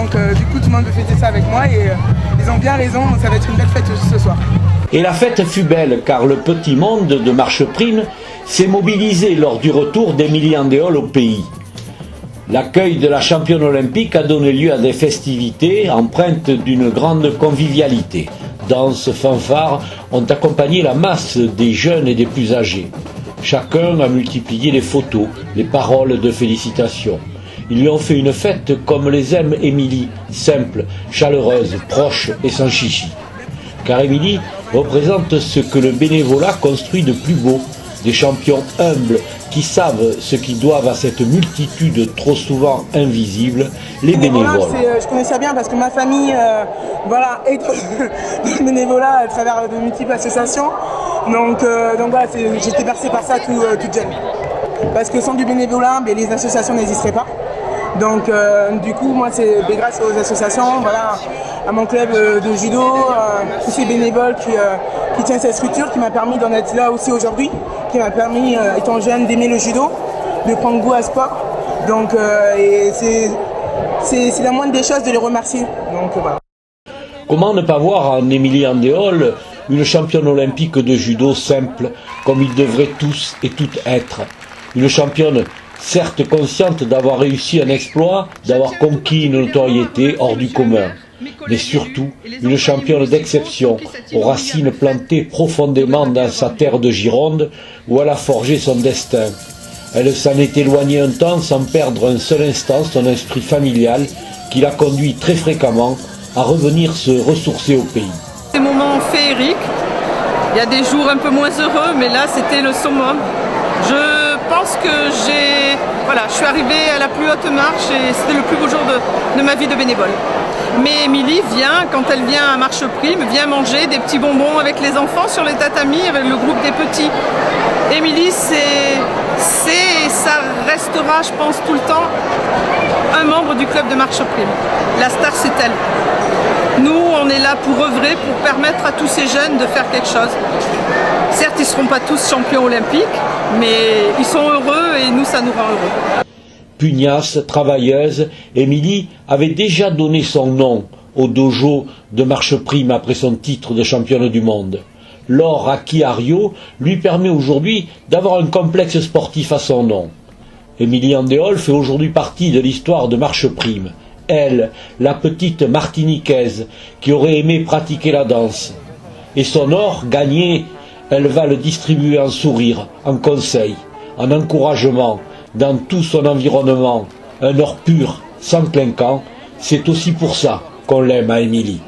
Donc du coup tout le monde veut fêter ça avec moi et ils ont bien raison, ça va être une belle fête ce soir. Et la fête fut belle car le petit monde de Marche Prime s'est mobilisé lors du retour d'Émilie Andéol au pays. L'accueil de la championne olympique a donné lieu à des festivités empreintes d'une grande convivialité. Danses, fanfares ont accompagné la masse des jeunes et des plus âgés. Chacun a multiplié les photos, les paroles de félicitations. Ils lui ont fait une fête comme les aime Émilie, simple, chaleureuse, proche et sans chichi. Car Émilie représente ce que le bénévolat construit de plus beau, des champions humbles qui savent ce qu'ils doivent à cette multitude trop souvent invisible, les bénévoles. Je connais ça bien parce que ma famille est dans le bénévolat à travers de multiples associations. Donc voilà, j'étais bercé par ça toute jeune. Parce que sans du bénévolat, les associations n'existeraient pas. Donc du coup, moi c'est grâce aux associations, voilà, à mon club de judo, tous ces bénévoles qui tiennent cette structure, qui m'a permis d'en être là aussi aujourd'hui, qui m'a permis, étant jeune, d'aimer le judo, de prendre goût à ce sport. Donc c'est la moindre des choses de les remercier. Donc voilà. Comment ne pas voir en Émilie Andéol une championne olympique de judo simple, comme ils devraient tous et toutes être. Une championne certes consciente d'avoir réussi un exploit, d'avoir conquis une notoriété hors du commun, mais surtout une championne d'exception, aux racines plantées profondément dans sa terre de Gironde, où elle a forgé son destin. Elle s'en est éloignée un temps sans perdre un seul instant son esprit familial, qui l'a conduit très fréquemment à revenir se ressourcer au pays. Des moments féeriques, il y a des jours un peu moins heureux, mais là c'était le summum. Je pense que je suis arrivée à la plus haute marche et c'était le plus beau jour de ma vie de bénévole. Mais Émilie vient, quand elle vient à Marche Prime, vient manger des petits bonbons avec les enfants sur les tatamis, avec le groupe des petits. Émilie, c'est et ça restera, je pense, tout le temps, un membre du club de Marche Prime. La star, c'est elle. Nous, on est là pour œuvrer, pour permettre à tous ces jeunes de faire quelque chose. Certes, ils ne seront pas tous champions olympiques, mais ils sont heureux et nous, ça nous rend heureux. Pugnace, travailleuse, Émilie avait déjà donné son nom au dojo de Marche Prime après son titre de championne du monde. L'or acquis à Rio lui permet aujourd'hui d'avoir un complexe sportif à son nom. Émilie Andéol fait aujourd'hui partie de l'histoire de Marche Prime. Elle, la petite martiniquaise qui aurait aimé pratiquer la danse. Et son or gagné, elle va le distribuer en sourire, en conseil, en encouragement, dans tout son environnement. Un or pur, sans clinquant, c'est aussi pour ça qu'on l'aime à Émilie.